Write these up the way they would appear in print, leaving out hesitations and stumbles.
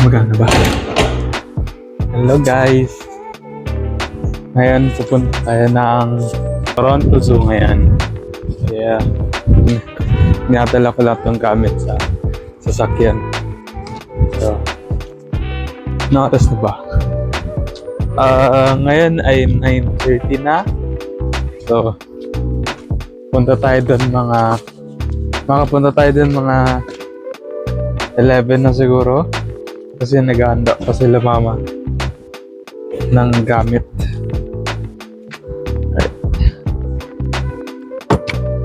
Maganda ba? Hello guys! Ngayon pupunta tayo ng Toronto Zoo ngayon. Kaya ninadala ko lahat ng gamit sa sasakyan. So, oras na ba? Ngayon ay 9:30 na. So, punta tayo doon makapunta tayo doon mga 11 na siguro. Kasi naghahanda pa sila mama ng gamit. Right.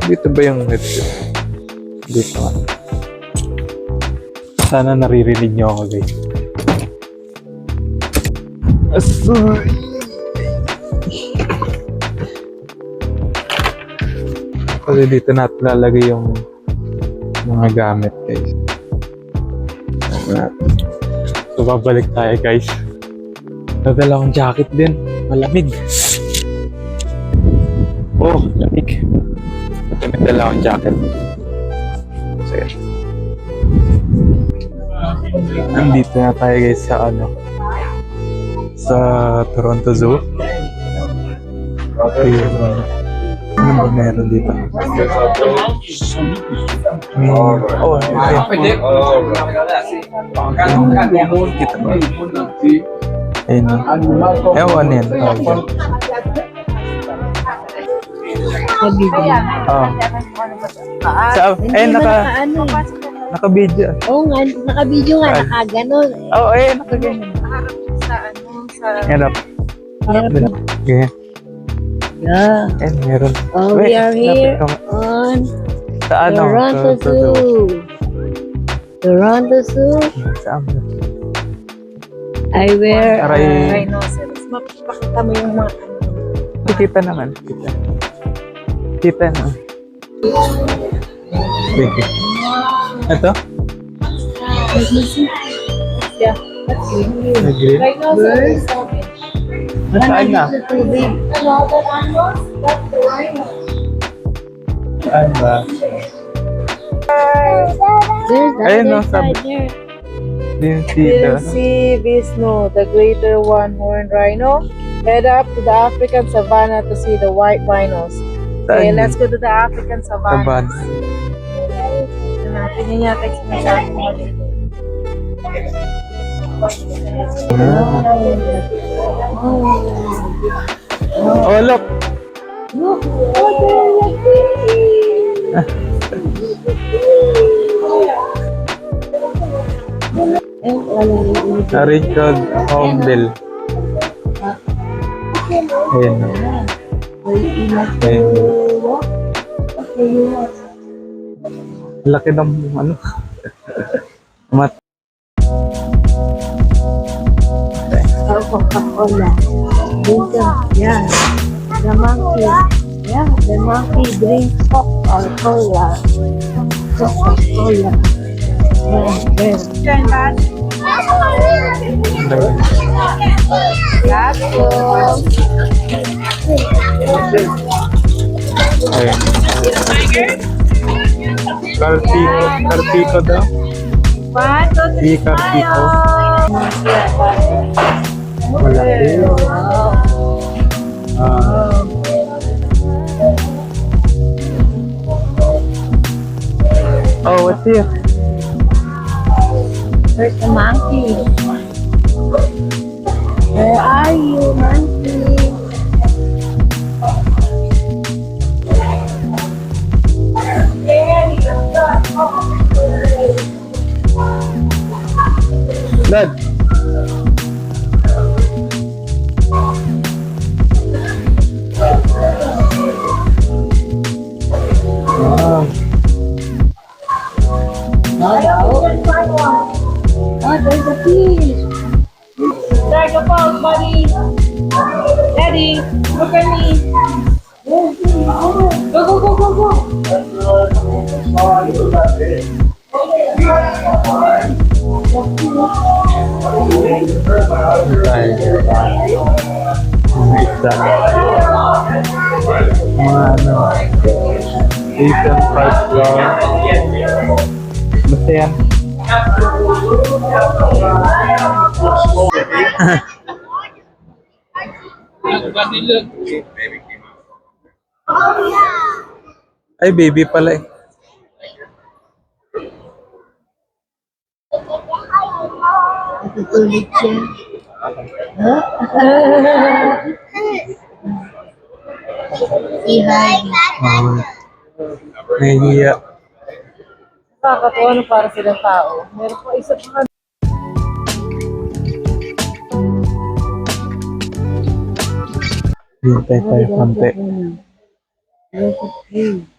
Dito ba yung headset? Dito nga. Sana naririnig nyo ako guys. Asoy! Kasi dito natin lalagay yung mga gamit guys. So babalik tayo guys. Nadala akong jacket din. Malamig. Oh, lamig. Ito may dala akong jacket. Sige. Nandito na tayo guys sa sa Toronto Zoo. Okay. Ano ba meron dito? Oh, okay. Kita ba? Ayun. Ewan yan. Naka-video. Oo nga, naka-video nga, naka-ganon. Oo, naka-ganyan. Harap. Okay. Yeah. Meron. Oh, we are here on Toronto Zoo. Toronto Zoo. Saan? I wear rhinoceros. Mapapakita mo yung mga Kita naman. Kita na. Sige. Ito? Yeah, that's green. Green? Rhinoceros. Nasaan na? Saan ba? There's the Ayun, no, other side there. Didn't We'll see Visno, the greater one-horned rhino. Head up to the African savannah to see the white rhinos. Okay, let's go to the African savannah. Tingnan niya tayo sinasabi mo dito. Oh, look! Look, what A Richard Hornbill. Ayan. Ayan. Laki ng mat. Coca-Cola. Yeah. The monkey. Yeah, the monkey drinks Coca-Cola. Coca-Cola. Yeah. Ayan. Carpico daw. 1, 2, 3, Si Carpico. Malaki. Oh, what's here? There's the monkey. Where are you, monkey? Dad. Wow. Oh, there's a fish. Drag a pose, buddy. Daddy, look at me. Go, go, go, go, go. Asian Park Basta yan. Ay, baby pala eh. Natutulog siya. Si Heidi. Nahihiya. Nakakatuwa na para silang tao. Meron pa isa pa. Hintay tayo konti. Look at him.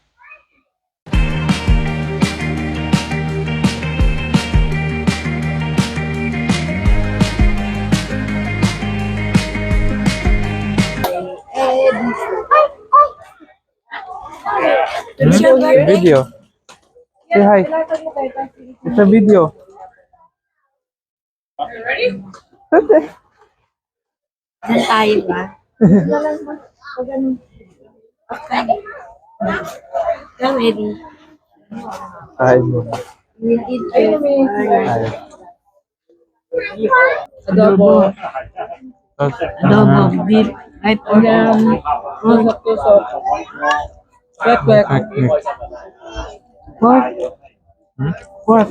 Video. Say hi. It's a video. Saan tayo ba? Come, Eddie. Hi muna. We'll eat first. Hi. Adobo. Adobo, beef, right? Usap to so. Kwek. Pork. Pork.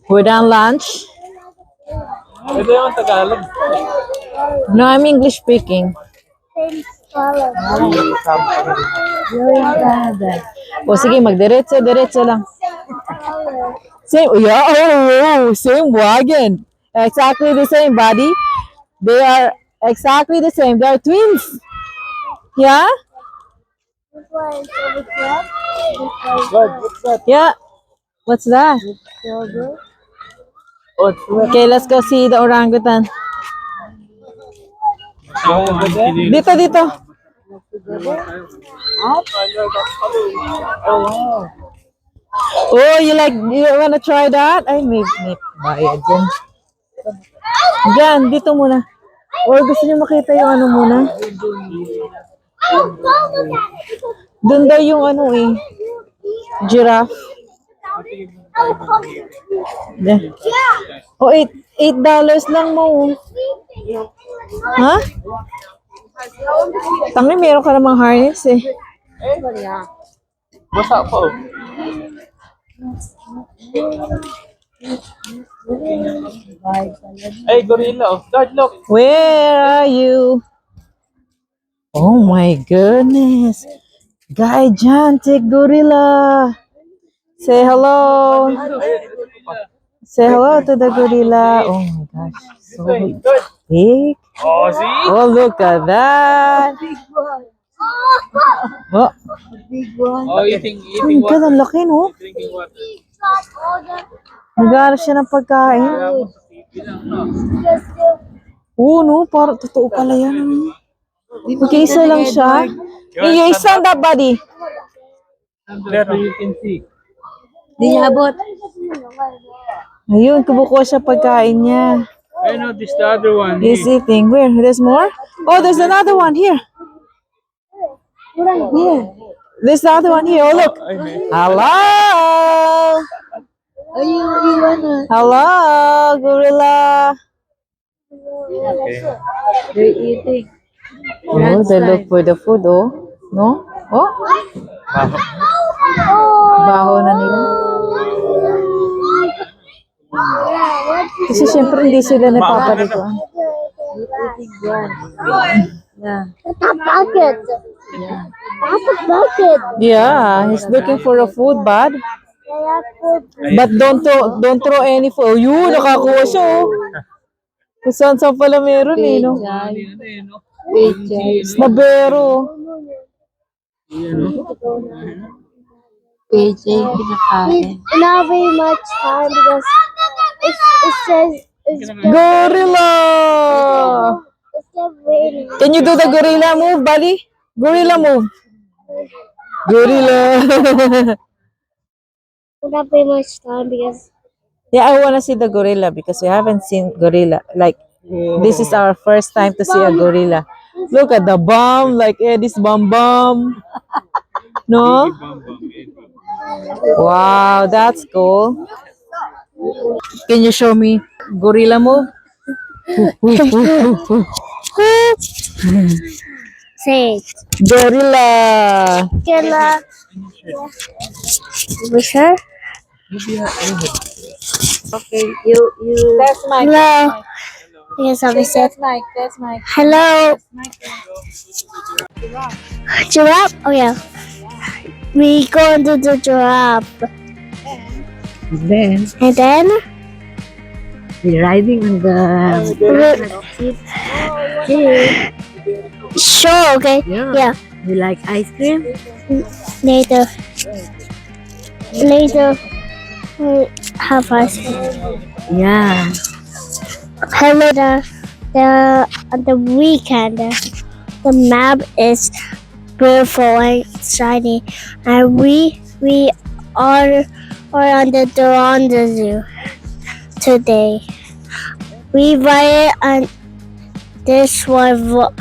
We're done lunch. Ito yung Tagalog. No, I'm English speaking. O sige, magdiretso lang. Same, yeah, same wagon. Exactly the same body. They are exactly the same. They are twins. Yeah? Yeah. What's that? Okay, let's go see the orangutan. Dito. Oh, you wanna try that? Ay, may bayad dyan. Diyan, dito muna. Or gusto niyo makita yung ano muna? Doon daw yung ano eh. Giraffe. Diyan. Oh, $8 lang mo. Ha? Tangi, meron ka namang harness eh. Basa po. Hey, gorilla. Oh. God, look. Where are you? Oh my goodness. Gigantic gorilla. Say hello. Say hello to the gorilla. Oh my gosh. So big. Oh, see? Oh, look at that. Oh, Oh, eating oh my God, ang laki, no? drinking water. Nag-aaral siya ng pagkain. Oo, no? Parang totoo pala yan. No? Mag-isa lang siya. Hey, stand up, buddy. There you can see. Di niya abot. Ayun, kubuko siya pagkain niya. I know this the other one. He's eating. Where? There's more? Oh, there's another one here. Here. There's the other one here. Oh, look. Hello. Oh, you wanna? Hello, gorilla. They're eating. Oh, they look for the food, oh. No? Oh, baho na nila. Kasi syempre hindi sila napapaliguan. Eating grass. Yeah. Bucket. Yeah. Bucket. Yeah, he's looking for a food, bud. But don't throw any food. Oh, yun, nakakuha siya, oh. Kung saan pala meron, eh, no? Picture. Snabero. KJ kinakain. Not very much time because it says it's Gorilla! still raining. Can you do the gorilla move, buddy? Gorilla move. Gorilla. Not very much time because Yeah, I want to see the gorilla because we haven't seen gorilla. Like, this is our first time to see a gorilla. Look at the bum, like Eddie's bum bum. No? Wow, that's cool. Can you show me gorilla move? say it. Gorilla. Killer. We sure? Okay, you. That's my. Hello. Yes, I said. Mike. That's my. Hello. Giraffe? Oh yeah. We go into the giraffe. Then And then we're riding on the. sure, okay. Yeah. You like ice cream? Later. Later. We'll have us. Yeah. Hello on the weekend. The map is beautiful and shiny, and we are on the Toronto Zoo today. We ride on this one,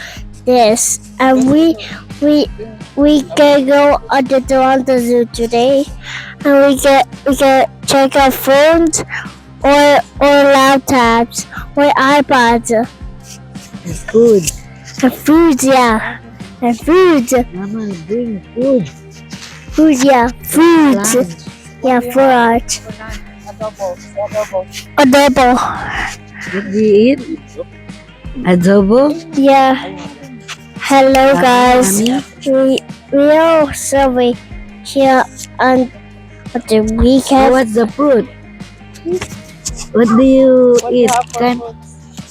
this, and we can go on the Toronto Zoo today, and we can check our phones or laptops or iPads. It's good. And food, yeah. And food. Mama, bring food. Food, yeah. Food. Yeah, for art. Adobo. What do you eat? Adobo? Yeah. Hello, guys. Mommy? We are survey here on the weekend. What's the fruit? What do you eat?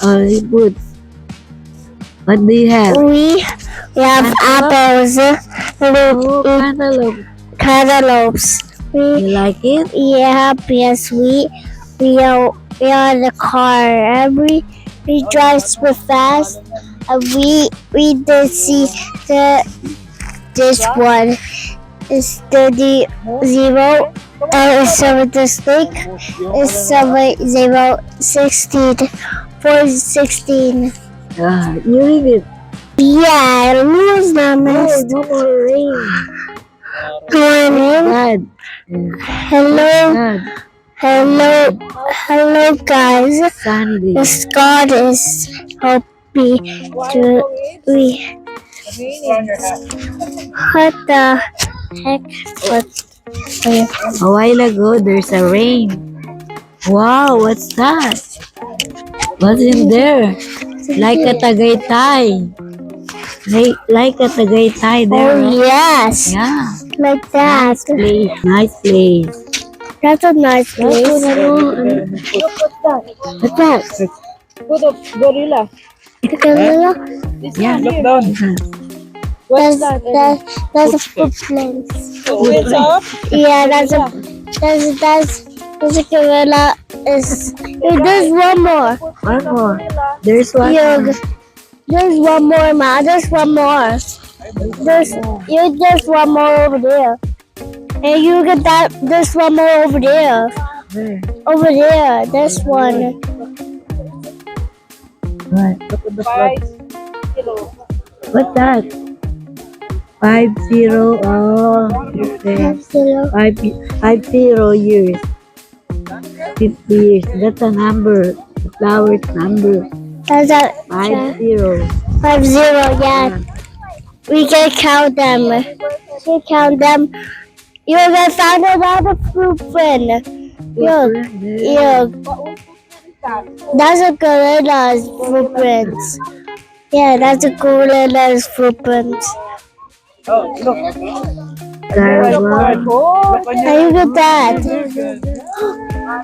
Food. What do you have? We have apples. Oh, Cantaloupes. you like it? Yeah, yes, we are in the car and we drive super fast and we did see this one is 30 and 7 stick is 7016 416. You read it. Yeah, it was not missed. No more rain. Morning. Bad. Hello. Bad. Hello guys. Sunny The day. sky is happy to we. What the heck? What? A while ago, there's a rain. Wow, what's that? What's in there? Like a Tagaytay. Like a Tagaytay there. Oh right? yes, Yeah. like that. Nice place. That's a nice place. What's that? Gorilla. Yeah. That's a footprint. Yeah, that's a gorilla. There's one more. One more. There's one. Yeah, there's one more, Ma. There's one more. There's one more over there. And you get that. There's one more over there. Where? Over there. There's one. What? What's that? 50. Oh, okay. 50 years. 50 years. That's a number. The flower's number. That's a 50. 50. Yeah. We can count them. We count them. You can find another footprint. Look. That's a gorilla's footprint. Yeah, that's a gorilla's footprint. Caravan. And look at that.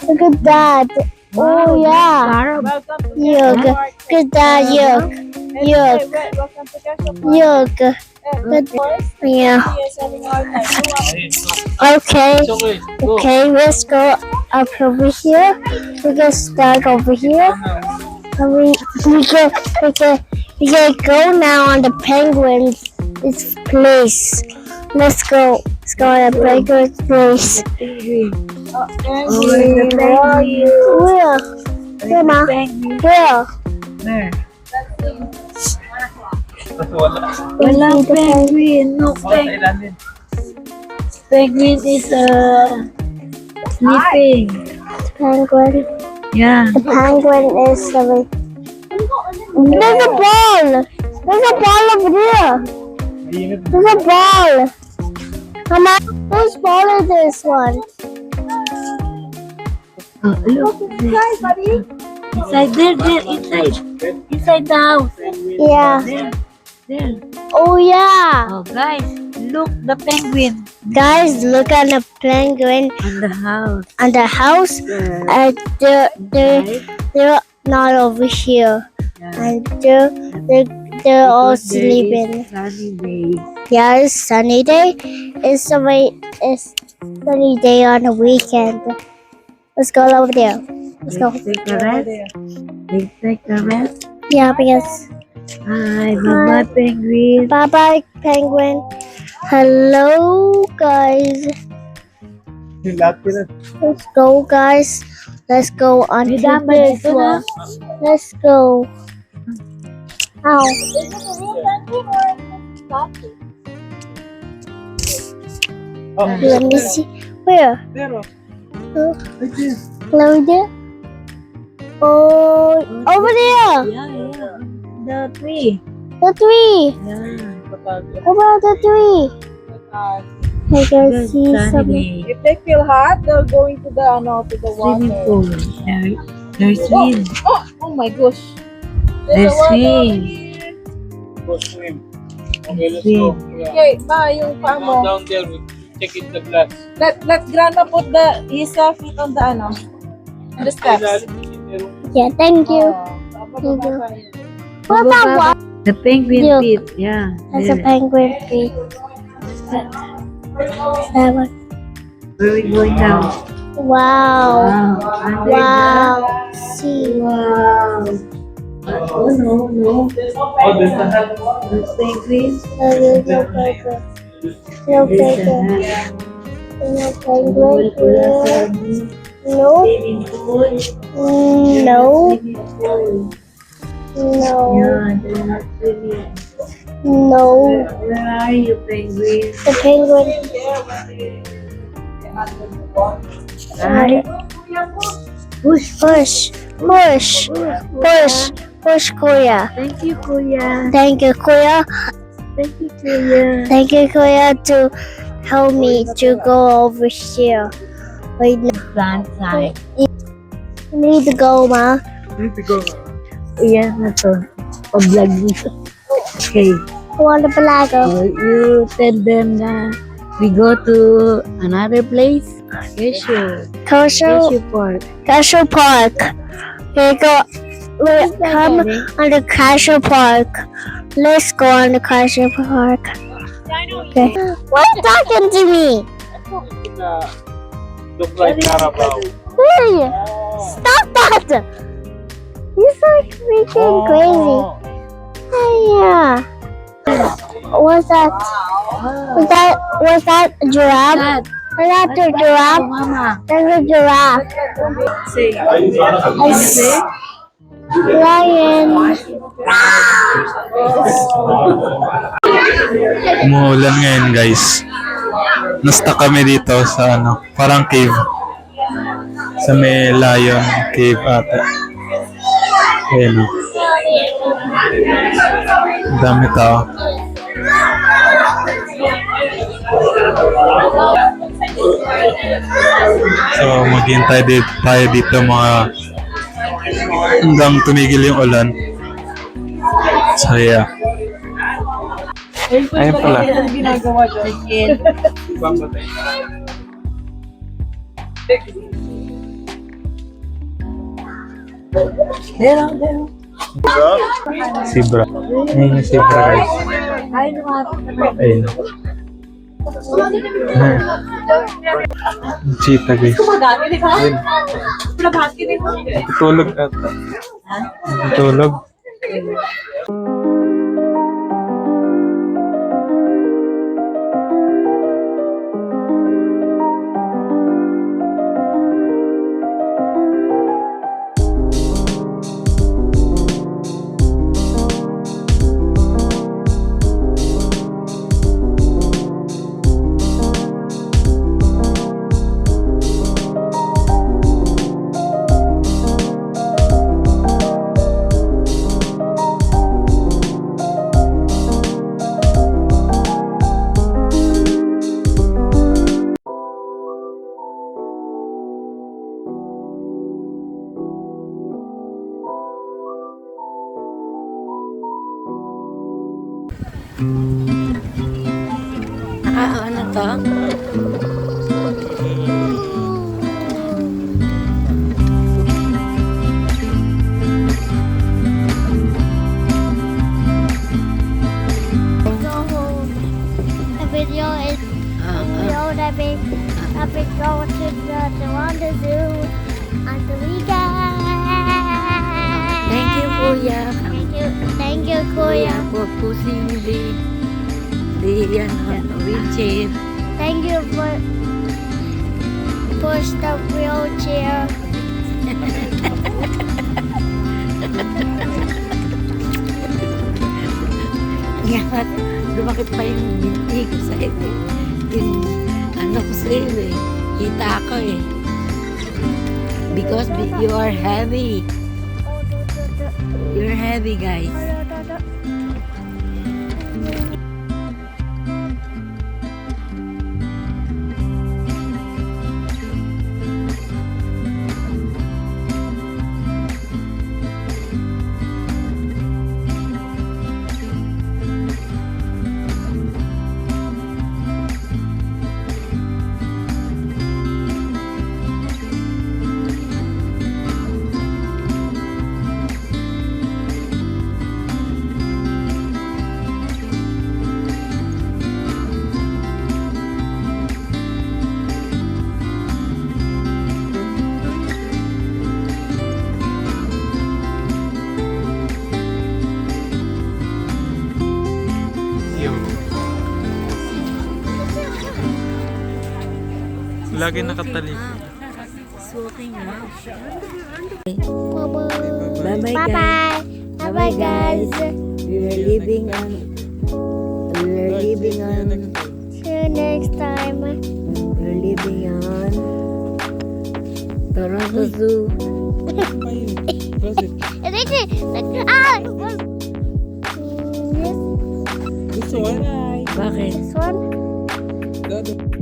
Look at that. Oh yeah. Look at that. Look. Yeah. Okay. Okay, let's go up over here. We can start over here. And we can go now on the penguin's place. Let's go. Let's go on the penguin's place. Where? Where, Ma? Where? Walang penguin. No penguin. Penguin is sleeping. Penguin. Yeah. The penguin is sleeping. There's a ball. There's a ball over there. There's a ball. Mama, whose ball is this one? Oh, look. Inside there, inside the house. Yeah. There. Oh, yeah. Oh, guys, look the penguin Guys, look at the penguin on the house. on the house. Yeah. They're not over here. And they're all sleeping. Sunny day. Yeah, it's sunny day. It's sunny day on the weekend. Let's go over there. Let's go. Take a rest. They take a rest. Yeah, because Hi, bye penguin. bye bye penguin. Hello guys. Let's go guys. Let's go on to this one. Let's go. Ow. Let me see. Where? Over there? Oh, over there. Yeah. The tree. The tree. Yeah. Over the tree. I can Good see sunny some. day. If they feel hot, they're going to the Swimming water. pool. There's swim. Oh my gosh. There's water swim. here. Swim. Okay, ma, yung paa mo. Down there, we check in the glass. Let Grandma put his feet on the on the steps. Yeah, thank you. What about what? The penguin Look. feet. Yeah. That's a there. penguin feet. That one. Where we going now? Wow. Under Wow. See. the- Wow. Oh no. Oh, there's the hat. The penguin. Little penguin. Little penguin. Little penguin. No. Swimming pool. No. Swimming pool. No. Yeah, they're not swimming. No. Where are you, penguin? The penguin. Right? Push. Push. Push. Push, Kuya. Thank you, Kuya. Thank you, Kuya. Thank you, Kuya. Thank you, Kuya, to help me to go over here. Wait, no. Plant side. You need to go, Ma. Iyan na to. Pa-vlog nito. Okay. I want to Palago. So you tell them na we go to another place. Cashew. Cashew Park. We come on the Cashew Park. Let's go on the Cashew Park. Okay. Why are you talking to me? Look like Carabao. Hey, stop that! You're so freaking crazy. Hey, yeah. What's that? Was that a giraffe? Dad, Was that a giraffe? Mama. That's a giraffe. Say. Lion. Umuulan ngayon guys. Nasta kami dito sa parang cave. Sa may lion cave ata. Ayan o. Ang dami tao. So maghintay tayo dito mga hanggang tumigil yung ulan. So yeah. Ayun pala. Ginagawa dyan. Zebra. Ayun yung zebra guys. Ayun. Cheetah guys. Ayun. Tutulog ata. Tutulog. Ano to? The video is that we go to the rendezvous on the weekend. Thank you, Kuya. Thank you, Kuya. For pushing the wheelchair. Thank you for push the wheelchair. Yan. Lumakit pa yung binti ko sa ito. Yung ano ko sa iyo eh. Kita ko eh. Because you are heavy. You're heavy, guys. Lagi nakatali. Smoking now. Bye-bye. Bye-bye, guys. Bye-bye, guys. We were leaving on. See you next time. We're leaving on Toronto Zoo. This Gusto mo? Bakit? one.